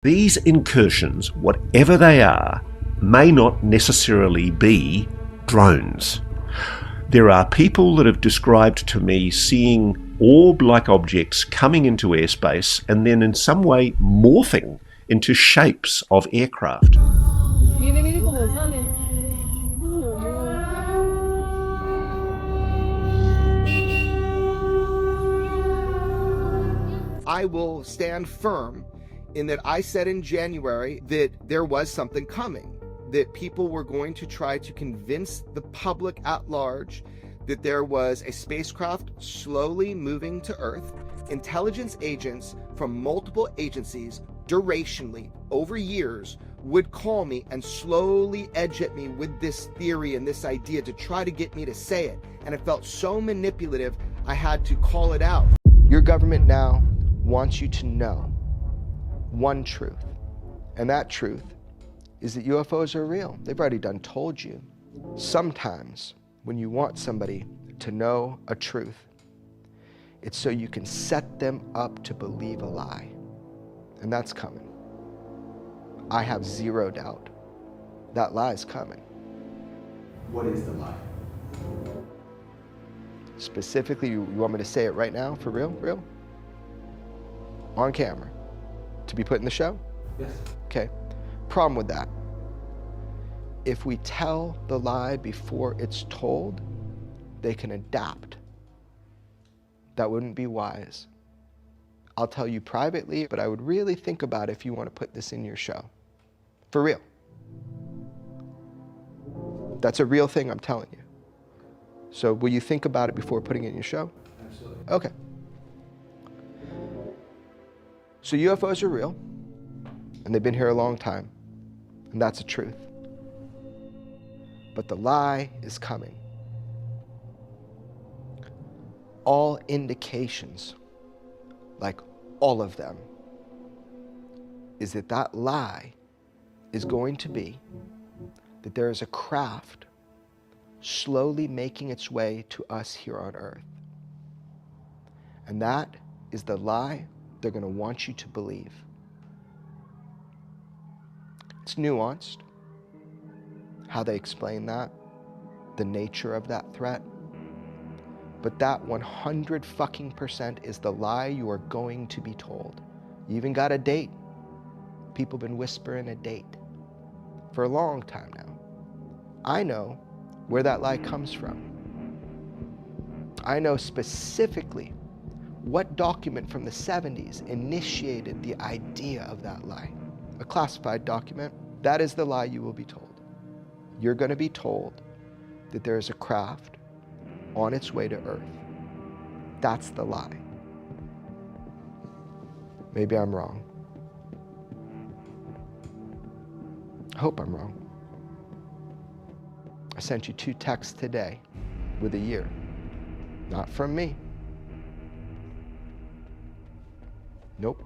These incursions, whatever they are, may not necessarily be drones. There are people that have described to me seeing orb-like objects coming into airspace and then in some way morphing into shapes of aircraft. I will stand firm in that I said in January that there was something coming, that people were going to try to convince the public at large that there was a spacecraft slowly moving to Earth. Intelligence agents from multiple agencies, durationally, over years, would call me and slowly edge at me with this theory and this idea to try to get me to say it. And it felt so manipulative, I had to call it out. Your government now wants you to know one truth, and that truth is that UFOs are real. They've already done told you. Sometimes when you want somebody to know a truth, it's so you can set them up to believe a lie, and that's coming. I have zero doubt that lie is coming. What is the lie? Specifically, you want me to say it right now, for real? Real? On camera? To be put in the show? Yes. Okay. Problem with that. If we tell the lie before it's told, they can adapt. That wouldn't be wise. I'll tell you privately, but I would really think about if you want to put this in your show. For real. That's a real thing I'm telling you. So will you think about it before putting it in your show? Absolutely. Okay. So UFOs are real, and they've been here a long time, and that's the truth. But the lie is coming. All indications, like all of them, is that that lie is going to be that there is a craft slowly making its way to us here on Earth. And that is the lie they're going to want you to believe. It's nuanced, how they explain that, the nature of that threat. But that 100% is the lie you are going to be told. You even got a date. People have been whispering a date for a long time now. I know where that lie comes from. I know specifically what document from the 70s initiated the idea of that lie. A classified document. That is the lie you will be told. You're going to be told that there is a craft on its way to Earth. That's the lie. Maybe I'm wrong. I hope I'm wrong. I sent you 2 texts today with a year. Not from me. Nope.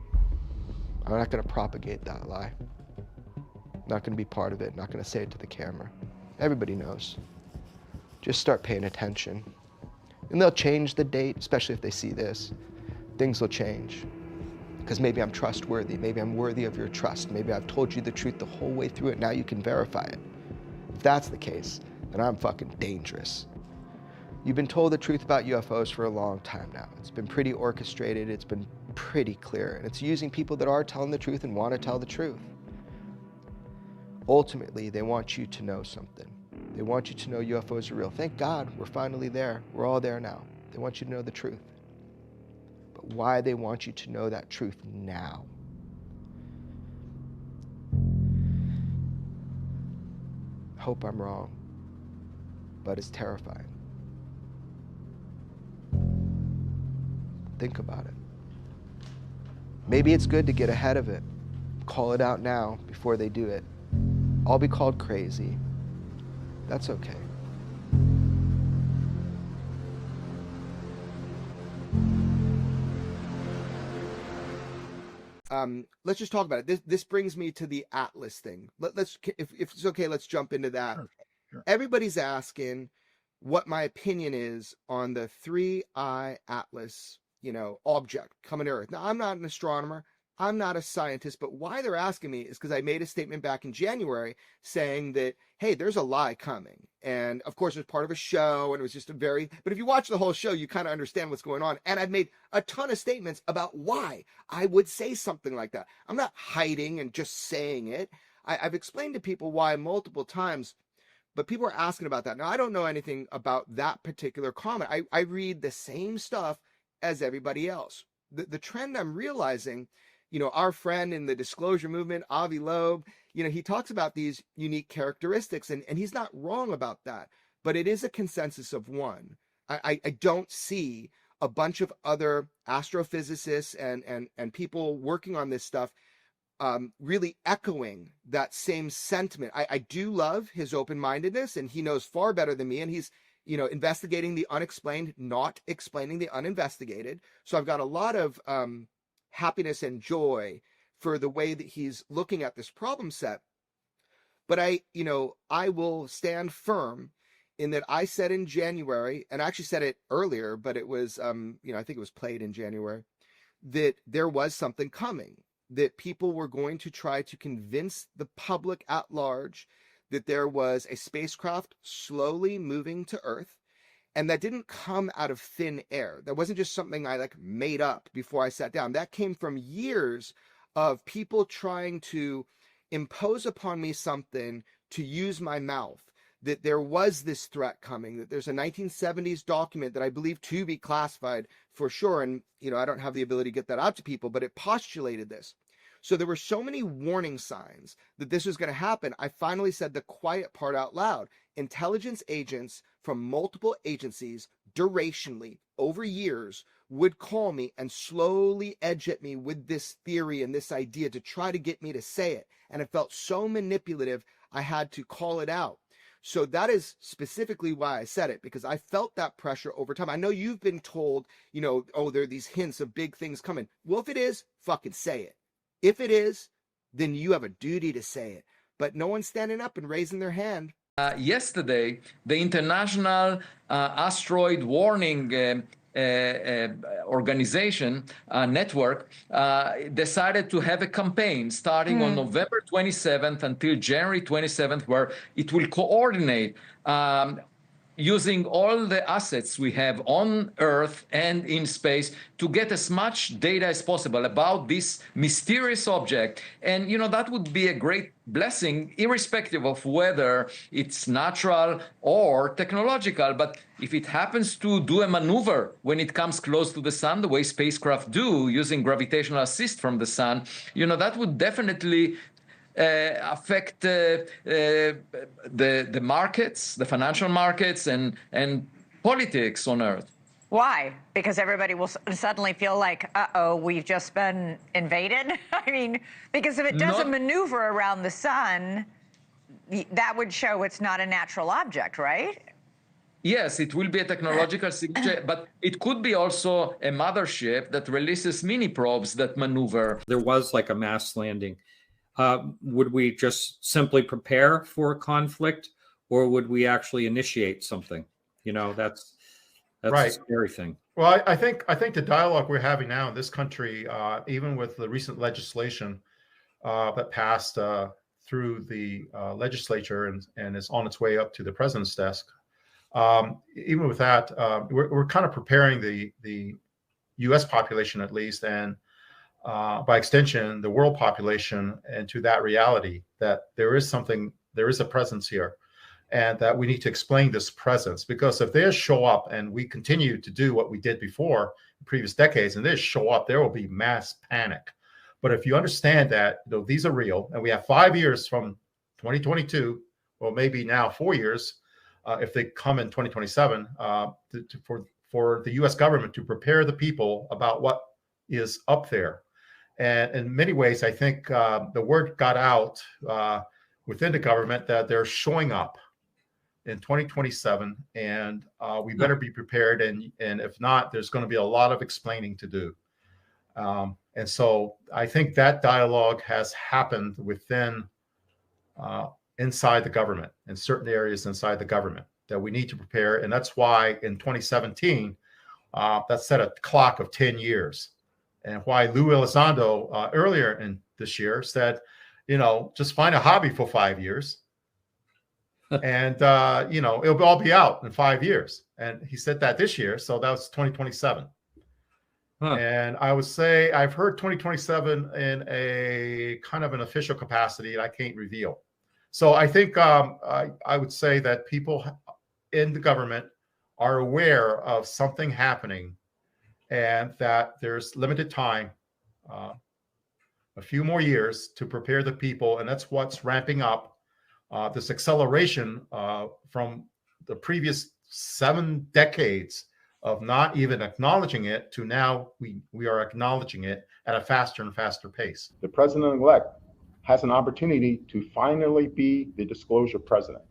I'm not going to propagate that lie. Not going to be part of it. Not going to say it to the camera. Everybody knows. Just start paying attention. And they'll change the date, especially if they see this. Things will change. Because maybe I'm trustworthy. Maybe I'm worthy of your trust. Maybe I've told you the truth the whole way through it. Now you can verify it. If that's the case, then I'm fucking dangerous. You've been told the truth about UFOs for a long time now. It's been pretty orchestrated. It's been pretty clear. And it's using people that are telling the truth and want to tell the truth. Ultimately, they want you to know something. They want you to know UFOs are real. Thank God we're finally there. We're all there now. They want you to know the truth. But why they want you to know that truth now? Hope I'm wrong, but it's terrifying. Think about it. Maybe it's good to get ahead of it. Call it out now before they do it. I'll be called crazy. That's okay. Let's just talk about it. This brings me to the Atlas thing. Let's, if it's okay, let's jump into that. Sure. Everybody's asking what my opinion is on the 3-eye Atlas, object coming to Earth. Now, I'm not an astronomer. I'm not a scientist, but why they're asking me is because I made a statement back in January saying that, hey, there's a lie coming. And of course, it was part of a show and it was just but if you watch the whole show, you kind of understand what's going on. And I've made a ton of statements about why I would say something like that. I'm not hiding and just saying it. I've explained to people why multiple times, but people are asking about that. Now, I don't know anything about that particular comment. I read the same stuff as everybody else. The trend I'm realizing, our friend in the disclosure movement, Avi Loeb, he talks about these unique characteristics, and he's not wrong about that, but it is a consensus of one. I don't see a bunch of other astrophysicists and people working on this stuff really echoing that same sentiment. I do love his open-mindedness, and he knows far better than me, and he's investigating the unexplained, not explaining the uninvestigated. So I've got a lot of happiness and joy for the way that he's looking at this problem set. But I will stand firm in that I said in January, and I actually said it earlier, but it was, I think it was played in January, that there was something coming, that people were going to try to convince the public at large that there was a spacecraft slowly moving to Earth. And that didn't come out of thin air. That wasn't just something I made up before I sat down. That came from years of people trying to impose upon me something to use my mouth, that there was this threat coming, that there's a 1970s document that I believe to be classified for sure. And, I don't have the ability to get that out to people, but it postulated this. So there were so many warning signs that this was going to happen. I finally said the quiet part out loud. Intelligence agents from multiple agencies durationally over years would call me and slowly edge at me with this theory and this idea to try to get me to say it. And it felt so manipulative, I had to call it out. So that is specifically why I said it, because I felt that pressure over time. I know you've been told, oh, there are these hints of big things coming. Well, if it is, fucking say it. If it is, then you have a duty to say it. But no one's standing up and raising their hand. Yesterday, the International Asteroid Warning Organization network decided to have a campaign starting on November 27th until January 27th, where it will coordinate using all the assets we have on Earth and in space to get as much data as possible about this mysterious object. And, that would be a great blessing, irrespective of whether it's natural or technological. But if it happens to do a maneuver when it comes close to the sun, the way spacecraft do, using gravitational assist from the sun, that would definitely affect the markets, the financial markets, and politics on Earth. Why? Because everybody will suddenly feel like, uh-oh, we've just been invaded? I mean, because if it does a maneuver around the sun, that would show it's not a natural object, right? Yes, it will be a technological signature, but it could be also a mothership that releases mini probes that maneuver. There was a mass landing. Would we just simply prepare for a conflict, or would we actually initiate something? That's right. A scary thing. Well, I think the dialogue we're having now in this country, even with the recent legislation that passed through the legislature and is on its way up to the president's desk, even with that, we're kind of preparing the U.S. population, at least, and by extension, the world population, into that reality that there is a presence here, and that we need to explain this presence. Because if they show up and we continue to do what we did before in previous decades, and they show up, there will be mass panic. But if you understand that these are real, and we have 5 years from 2022, well, maybe now 4 years, if they come in 2027, for the U.S. government to prepare the people about what is up there. And in many ways, I think the word got out within the government that they're showing up in 2027, and we better be prepared. And if not, there's going to be a lot of explaining to do. And so I think that dialogue has happened within inside the government, in certain areas inside the government, that we need to prepare. And that's why in 2017, that set a clock of 10 years. and why Lou Elizondo earlier in this year said, just find a hobby for 5 years, and it'll all be out in 5 years. And he said that this year, so that was 2027. And I would say I've heard 2027 in a kind of an official capacity that I can't reveal. So I think I would say that people in the government are aware of something happening, and that there's limited time, a few more years to prepare the people. And that's what's ramping up this acceleration from the previous 7 decades of not even acknowledging it to now we are acknowledging it at a faster and faster pace. The president-elect has an opportunity to finally be the disclosure president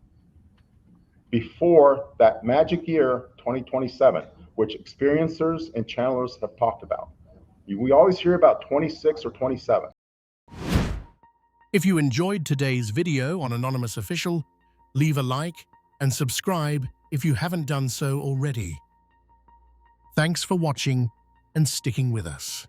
before that magic year 2027, which experiencers and channelers have talked about. We always hear about 26 or 27. If you enjoyed today's video on Anonymous Official, leave a like and subscribe if you haven't done so already. Thanks for watching and sticking with us.